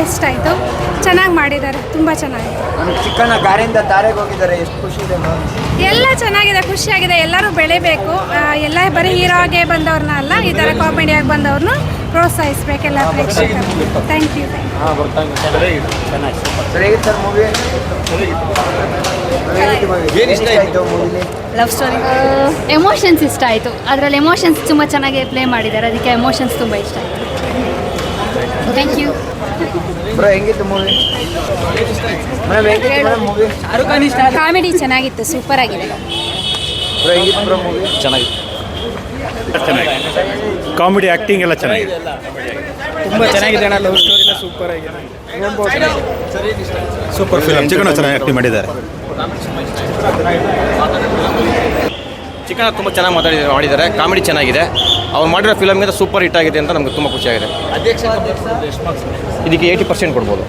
ಇಷ್ಟ ಆಯಿತು. ಚೆನ್ನಾಗಿ ಮಾಡಿದ್ದಾರೆ, ತುಂಬ ಚೆನ್ನಾಗಿತ್ತು. ಚಿಕ್ಕಣ್ಣ ಗಾರೆಯಿಂದ ತಾರೆಗೆ ಹೋಗಿದ್ದಾರೆ, ಎಷ್ಟು ಖುಷಿ ಇದೆ. ಎಲ್ಲ ಚೆನ್ನಾಗಿದೆ, ಖುಷಿಯಾಗಿದೆ. ಎಲ್ಲರೂ ಬೆಳಿಬೇಕು. ಎಲ್ಲ ಬರೀ ಹೀರೋ ಆಗೇ ಬಂದವ್ರನ್ನ ಅಲ್ಲ, ಈ ಥರ ಕಾಮಿಡಿಯಾಗಿ ಬಂದವ್ರನ್ನ ಪ್ರೋತ್ಸಾಹಿಸಬೇಕೆಲ್ಲ ಪ್ರೇಕ್ಷಕರು. Thank you. ಸರ್ ಮೂವಿ ಇಷ್ಟ ಆಯಿತು. ಮೂವಿಲಿ ಲವ್ ಸ್ಟೋರಿ ಎಮೋಷನ್ಸ್ ಇಷ್ಟ ಆಯಿತು. ಅದರಲ್ಲಿ ಎಮೋಷನ್ಸ್ ತುಂಬ ಚೆನ್ನಾಗಿ ಪ್ಲೇ ಮಾಡಿದ್ದಾರೆ, ಅದಕ್ಕೆ ಎಮೋಷನ್ಸ್ ತುಂಬ ಇಷ್ಟ ಆಯಿತು. Thank you. ಬ್ರೋ ಹೆಂಗಿತ್ತು ಮೂವಿ? ಮೇಡಮ್ ಹೆಂಗಿತ್ತು ಮೇಡಮ್ ಮೂವಿ? ಕಾಮಿಡಿ ಚೆನ್ನಾಗಿತ್ತು, ಸೂಪರ್ ಆಗಿದೆ. ಬ್ರೋ ಹೆಂಗಿತ್ತು ಬ್ರೋ ಮೂವಿ? ಚೆನ್ನಾಗಿತ್ತು. ಕಾಮಿಡಿ ಆ್ಯಕ್ಟಿಂಗ್ ಎಲ್ಲ ಚೆನ್ನಾಗಿದೆ, ತುಂಬ ಚೆನ್ನಾಗಿದೆ ಅಣ್ಣ. ಲವ್ ಸ್ಟೋರಿ ಎಲ್ಲ ಸೂಪರ್ ಆಗಿದೆ, ಸೂಪರ್ ಫಿಲಮ್. ಚಿಕನ್ ಚೆನ್ನಾಗಿ ಆ್ಯಕ್ಟಿಂಗ್ ಮಾಡಿದ್ದಾರೆ. ಚಿಕನ್ ತುಂಬ ಚೆನ್ನಾಗಿ ಮಾಡಿದ್ದಾರೆ. ಕಾಮಿಡಿ ಚೆನ್ನಾಗಿದೆ. ಅವ್ರು ಮಾಡಿರೋ ಫಿಲಮ್ಗಿಂತ ಸೂಪರ್ ಹಿಟ್ ಆಗಿದೆ ಅಂತ ನಮಗೆ ತುಂಬ ಖುಷಿಯಾಗಿದೆ. ಇದಕ್ಕೆ 80% ಕೊಡ್ಬೋದು.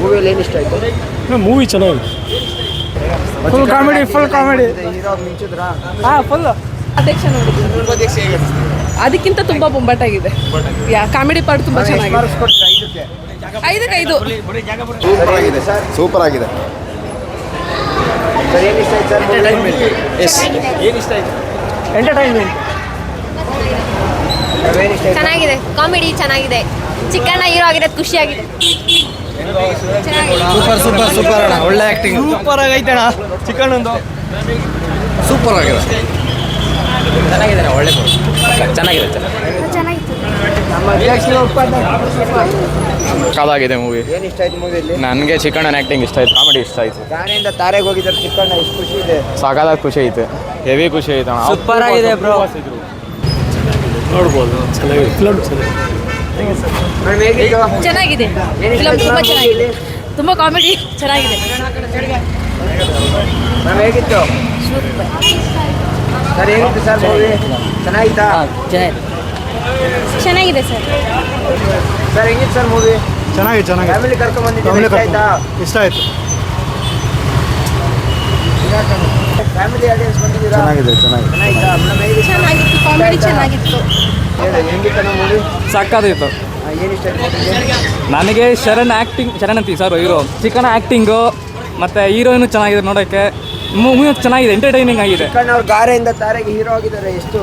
ಮೂವಿಯಲ್ಲಿ ಏನು ಇಷ್ಟ ಆಯಿತು? ಮೂವಿ ಚೆನ್ನಾಗಿದೆ, ಫುಲ್ ಕಾಮಿಡಿ. ಹೀರೋ ಮಿಂಚಿದ್ರಾ? ಹಾಂ, ಫುಲ್. ಅಧ್ಯಕ್ಷ ನೋಡಿದ್ವಿ, ಅದಕ್ಕಿಂತ ತುಂಬ ಬೊಂಬಾಟಾಗಿದೆ. ಕಾಮಿಡಿ ಪಾರ್ಟ್ ತುಂಬ ಚೆನ್ನಾಗಿದೆ. 5ಕ್ಕೆ 5. ಸೂಪರ್ ಆಗಿದೆ ಸರ್. ಸೂಪರ್ ಆಗಿದೆ. ಸರ್ ಏನು ಇಷ್ಟ ಆಯ್ತು ಸರ್? ಏನು ಇಷ್ಟ ಆಯಿತು? ಎಂಟರ್ಟೈನ್ಮೆಂಟ್. ಏನು ಇಷ್ಟ ಆಯ್ತು? ಚೆನ್ನಾಗಿದೆ, ಕಾಮಿಡಿ ಚೆನ್ನಾಗಿದೆ. ಚಿಕ್ಕಣ್ಣ ಹೀರೋ ಆಗಿರೋದು ಖುಷಿಯಾಗಿದೆ. ಸೂಪರ್ ಅಣ್ಣ, ಒಳ್ಳೆ ಆ್ಯಕ್ಟಿಂಗ್. ಸೂಪರ್ ಆಗೈತೆ ಅಣ್ಣ ಚಿಕನ್ ಒಂದು. ಸೂಪರ್ ಆಗಿದೆ. ಚೆನ್ನಾಗಿದೆ, ಒಳ್ಳೆ ಚೆನ್ನಾಗಿದೆ. ಚೆನ್ನಾಗಿತ್ತು. ನಮ್ಮ ಅಧ್ಯಕ್ಷರು ಕಾಲಾಗಿದೆ ಮೂವಿ. ಏನು ಇಷ್ಟ ಆಯ್ತು ಮೂವಿಯಲ್ಲಿ? ನನಗೆ ಚಿಕಣ್ಣನ ಆ್ಯಕ್ಟಿಂಗ್ ಇಷ್ಟ ಆಯಿತು, ಕಾಮಿಡಿ ಇಷ್ಟ ಆಯಿತು. ಗಾರೆಯಿಂದ ತಾರೆಗೆ ಹೋಗಿದ್ದಾರೆ ಚಿಕ್ಕಣ್ಣ, ಎಷ್ಟು ಖುಷಿ ಇದೆ. ಸಾಕಾದ ಖುಷಿ ಐತೆ, ಹೆವಿ ಖುಷಿ ಐತೆ. ಸೂಪರ್ ಆಗಿದೆ ಬ್ರೋ, ನೋಡ್ಬೋದು. ಚೆನ್ನಾಗಿದೆ ಫಿಲಮ್, ಚೆನ್ನಾಗಿದೆ. ಮೇಡಮ್ ಹೇಗಿತ್ತು? ಚೆನ್ನಾಗಿದೆ, ಏನು ಇಷ್ಟ ಫಿಲಮ್ ತುಂಬ ಆಯ್ತು ಚೆನ್ನಾಗಿದೆ, ತುಂಬ ಕಾಮಿಡಿ ಚೆನ್ನಾಗಿದೆ. ಮೇಡಮ್ ಹೇಗಿತ್ತು? ಸರ್ ಹೇಗಿತ್ತು ಸರ್ ಮೂವಿ? ಚೆನ್ನಾಗಿತ್ತಾ? ಚೆನ್ನಾಗಿದೆ ಸರ್. ಸರ್ ಹೆಂಗಿತ್ತು ಸರ್ ಮೂವಿ? ಚೆನ್ನಾಗಿದೆ. ಫ್ಯಾಮಿಲಿ ಕರ್ಕೊಂಡ್ಬಂದಿದ್ದೀವಿ, ಇಷ್ಟ ಆಯ್ತಾ? ಇಷ್ಟ ಆಯಿತು. ಫ್ಯಾಮಿಲಿ ಆಡಿಯನ್ಸ್ ಬಂದಿದ್ದೀರಾ? ಚೆನ್ನಾಗಿದೆ. ಚೆನ್ನಾಗಿತ್ತಾ? ಮೇಡಮ್ ಹೇಗಿತ್ತು? ಚೆನ್ನಾಗಿತ್ತು, ಕಾಮಿಡಿ ಚೆನ್ನಾಗಿತ್ತು. ಹೆಂಗಿತ್ತು ನಮ್ಮ ಮೂವಿ? ಸಾಕಾದಿತ್ತು. ಏನು ಇಷ್ಟ ಆಯ್ತು? ನನಗೆ ಶರಣ್ ಅಂತೀವಿ ಸರ್ ಹೀರೋ. ಚಿಕನ್ ಆ್ಯಕ್ಟಿಂಗು ಮತ್ತು ಹೀರೋಯಿನು ಚೆನ್ನಾಗಿದೆ ನೋಡೋಕ್ಕೆ. ಮೂವಿ ಚೆನ್ನಾಗಿದೆ, ಎಂಟರ್ಟೈನಿಂಗ್ ಆಗಿದೆ. ಚಿಕ್ಕಣ್ಣ ಅವ್ರು ಗಾರೆಯಿಂದ ತಾರೆಗೆ ಹೀರೋ ಆಗಿದ್ದಾರೆ, ಎಷ್ಟು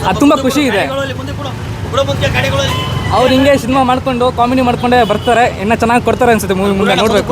ಅದು ತುಂಬ ಖುಷಿ ಇದೆ. ಅವ್ರು ಹಿಂಗೆ ಸಿನಿಮಾ ಮಾಡ್ಕೊಂಡು ಕಾಮಿಡಿ ಮಾಡ್ಕೊಂಡೇ ಬರ್ತಾರೆ. ಇನ್ನೂ ಚೆನ್ನಾಗಿ ಕೊಡ್ತಾರೆ ಅನ್ಸುತ್ತೆ ಮೂವಿ. ಮುಂದೆ ನೋಡಬೇಕು.